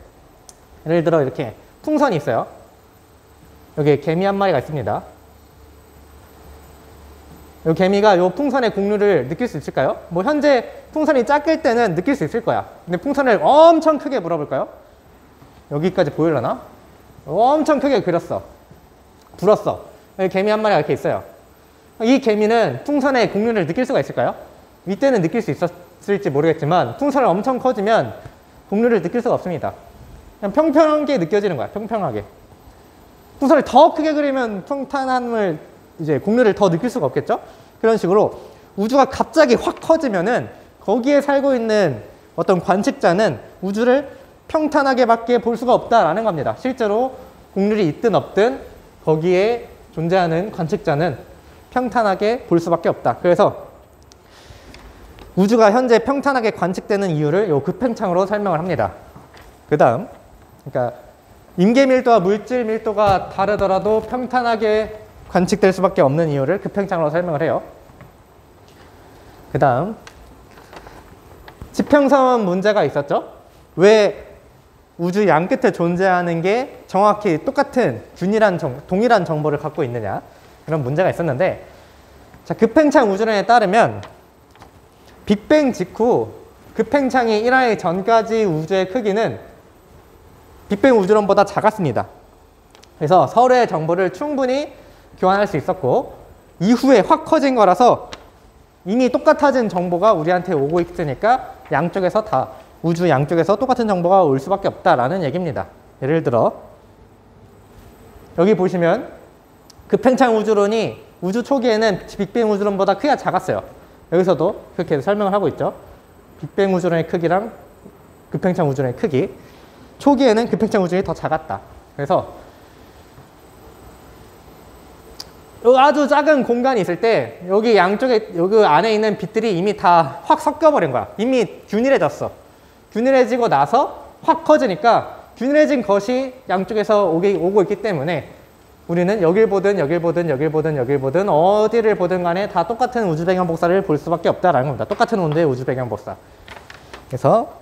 예를 들어 이렇게 풍선이 있어요. 여기 개미 한 마리가 있습니다. 이 개미가 이 풍선의 곡률을 느낄 수 있을까요? 뭐 현재 풍선이 작을 때는 느낄 수 있을 거야. 근데 풍선을 엄청 크게 물어볼까요? 여기까지 보이려나? 엄청 크게 그렸어. 불었어. 여기 개미 한 마리가 이렇게 있어요. 이 개미는 풍선의 곡률을 느낄 수가 있을까요? 이때는 느낄 수 있었을지 모르겠지만 풍선을 엄청 커지면 곡률을 느낄 수가 없습니다. 그냥 평평하게 느껴지는 거야. 평평하게. 풍선을 더 크게 그리면 평탄함을 이제 곡률을 더 느낄 수가 없겠죠? 그런 식으로 우주가 갑자기 확 커지면은 거기에 살고 있는 어떤 관측자는 우주를 평탄하게밖에 볼 수가 없다라는 겁니다. 실제로 곡률이 있든 없든 거기에 존재하는 관측자는 평탄하게 볼 수밖에 없다. 그래서 우주가 현재 평탄하게 관측되는 이유를 이 급팽창으로 설명을 합니다. 그 다음, 그러니까 인계 밀도와 물질 밀도가 다르더라도 평탄하게 관측될 수밖에 없는 이유를 급팽창으로 설명을 해요. 그 다음, 지평선 문제가 있었죠? 왜 우주 양 끝에 존재하는 게 정확히 똑같은 동일한 정보를 갖고 있느냐, 그런 문제가 있었는데, 자, 급팽창 우주론에 따르면 빅뱅 직후 급팽창이 일어나기 전까지 우주의 크기는 빅뱅 우주론보다 작았습니다. 그래서 서로의 정보를 충분히 교환할 수 있었고, 이후에 확 커진 거라서 이미 똑같아진 정보가 우리한테 오고 있으니까 우주 양쪽에서 똑같은 정보가 올 수밖에 없다라는 얘기입니다. 예를 들어 여기 보시면 급팽창 우주론이 우주 초기에는 빅뱅 우주론보다 크기가 작았어요. 여기서도 그렇게 설명을 하고 있죠. 빅뱅 우주론의 크기랑 급팽창 우주론의 크기. 초기에는 급팽창 우주론이 더 작았다. 그래서 아주 작은 공간이 있을 때 여기 양쪽에 여기 안에 있는 빛들이 이미 다 확 섞여버린 거야. 이미 균일해졌어. 균일해지고 나서 확 커지니까 균일해진 것이 양쪽에서 오고 있기 때문에 우리는 여길 보든 여길 보든 여길 보든 여길 보든 어디를 보든 간에 다 똑같은 우주 배경 복사를 볼 수밖에 없다라는 겁니다. 똑같은 온도의 우주 배경 복사. 그래서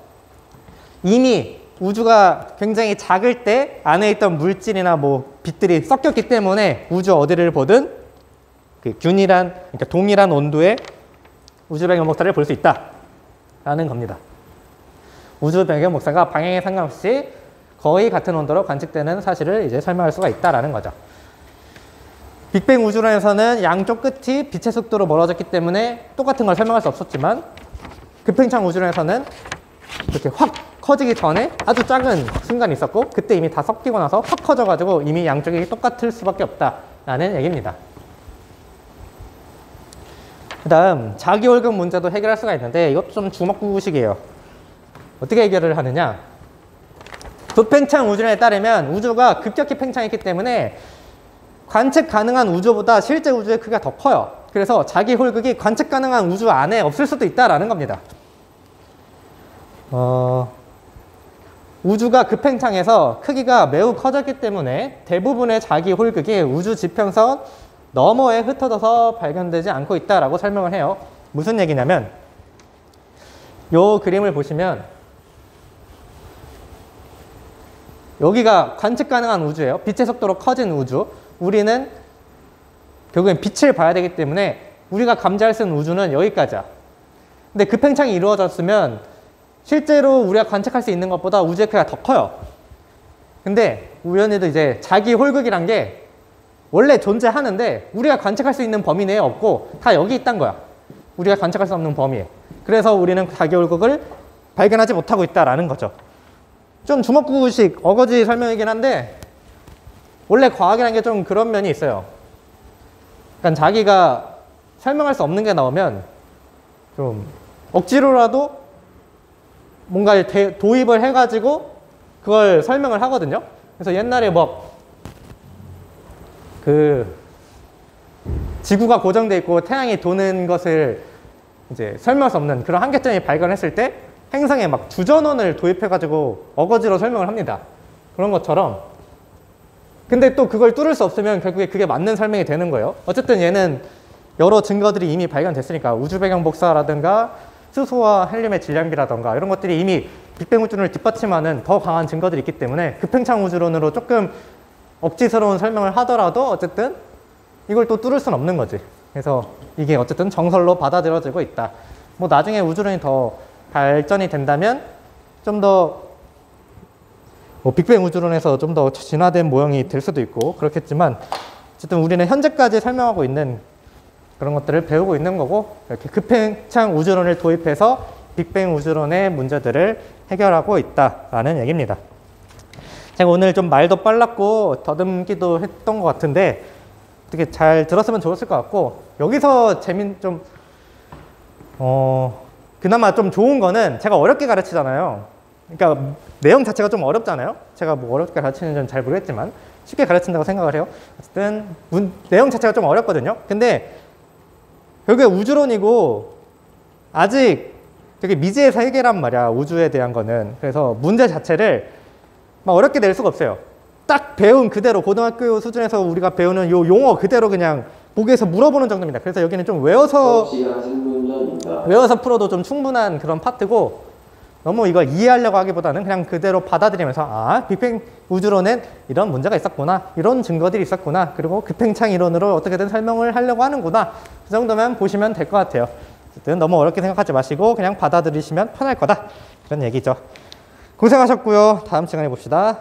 이미 우주가 굉장히 작을 때 안에 있던 물질이나 뭐 빛들이 섞였기 때문에 우주 어디를 보든 그 그러니까 동일한 온도의 우주 배경 복사를 볼 수 있다라는 겁니다. 우주 배경 복사가 방향에 상관없이 거의 같은 온도로 관측되는 사실을 이제 설명할 수가 있다라는 거죠. 빅뱅 우주론에서는 양쪽 끝이 빛의 속도로 멀어졌기 때문에 똑같은 걸 설명할 수 없었지만 급팽창 우주론에서는 이렇게 확 커지기 전에 아주 작은 순간이 있었고 그때 이미 다 섞이고 나서 확 커져가지고 이미 양쪽이 똑같을 수밖에 없다라는 얘기입니다. 그 다음 자기홀급 문제도 해결할 수가 있는데 이것도 좀 주먹구구식이에요. 어떻게 해결을 하느냐, 부팽창 우주론에 따르면 우주가 급격히 팽창했기 때문에 관측 가능한 우주보다 실제 우주의 크기가 더 커요. 그래서 자기 홀극이 관측 가능한 우주 안에 없을 수도 있다라는 겁니다. 우주가 급팽창해서 크기가 매우 커졌기 때문에 대부분의 자기 홀극이 우주 지평선 너머에 흩어져서 발견되지 않고 있다라고 설명을 해요. 무슨 얘기냐면 이 그림을 보시면 여기가 관측 가능한 우주예요. 빛의 속도로 커진 우주. 우리는 결국엔 빛을 봐야 되기 때문에 우리가 감지할 수 있는 우주는 여기까지야. 근데 급팽창이 이루어졌으면 실제로 우리가 관측할 수 있는 것보다 우주의 크기가 더 커요. 근데 우연히도 이제 자기 홀극이란 게 원래 존재하는데 우리가 관측할 수 있는 범위 내에 없고 다 여기 있단 거야. 우리가 관측할 수 없는 범위에. 그래서 우리는 자기 홀극을 발견하지 못하고 있다라는 거죠. 좀 주먹구구식 어거지 설명이긴 한데 원래 과학이라는 게 좀 그런 면이 있어요. 그러니까 자기가 설명할 수 없는 게 나오면 좀 억지로라도 뭔가를 도입을 해가지고 그걸 설명을 하거든요. 그래서 옛날에 지구가 고정돼 있고 태양이 도는 것을 이제 설명할 수 없는 그런 한계점이 발견했을 때 행성에 막 주전원을 도입해가지고 어거지로 설명을 합니다. 그런 것처럼. 근데 또 그걸 뚫을 수 없으면 결국에 그게 맞는 설명이 되는 거예요. 어쨌든 얘는 여러 증거들이 이미 발견됐으니까 우주 배경 복사라든가 수소와 헬륨의 질량비라든가 이런 것들이 이미 빅뱅 우주론을 뒷받침하는 더 강한 증거들이 있기 때문에 급팽창 우주론으로 조금 억지스러운 설명을 하더라도 어쨌든 이걸 또 뚫을 수는 없는 거지. 그래서 이게 어쨌든 정설로 받아들여지고 있다. 뭐 나중에 우주론이 더 발전이 된다면 좀 더 빅뱅 우주론에서 좀 더 진화된 모형이 될 수도 있고 그렇겠지만 어쨌든 우리는 현재까지 설명하고 있는 그런 것들을 배우고 있는 거고 이렇게 급팽창 우주론을 도입해서 빅뱅 우주론의 문제들을 해결하고 있다라는 얘기입니다. 제가 오늘 좀 말도 빨랐고 더듬기도 했던 것 같은데 어떻게 잘 들었으면 좋았을 것 같고 여기서 그나마 좀 좋은 거는 제가 어렵게 가르치잖아요. 그러니까 내용 자체가 좀 어렵잖아요. 제가 뭐 어렵게 가르치는지는 잘 모르겠지만 쉽게 가르친다고 생각을 해요. 어쨌든 내용 자체가 좀 어렵거든요. 근데 결국에 우주론이고 아직 되게 미지의 세계란 말이야. 우주에 대한 거는. 그래서 문제 자체를 막 어렵게 낼 수가 없어요. 딱 배운 그대로 고등학교 수준에서 우리가 배우는 요 용어 그대로 그냥 보기에서 물어보는 정도입니다. 그래서 여기는 좀 외워서 풀어도 좀 충분한 그런 파트고 너무 이걸 이해하려고 하기보다는 그냥 그대로 받아들이면서 아, 빅뱅 우주론엔 이런 문제가 있었구나, 이런 증거들이 있었구나, 그리고 급팽창 이론으로 어떻게든 설명을 하려고 하는구나, 그 정도면 보시면 될 것 같아요. 어쨌든 너무 어렵게 생각하지 마시고 그냥 받아들이시면 편할 거다, 그런 얘기죠. 고생하셨고요. 다음 시간에 봅시다.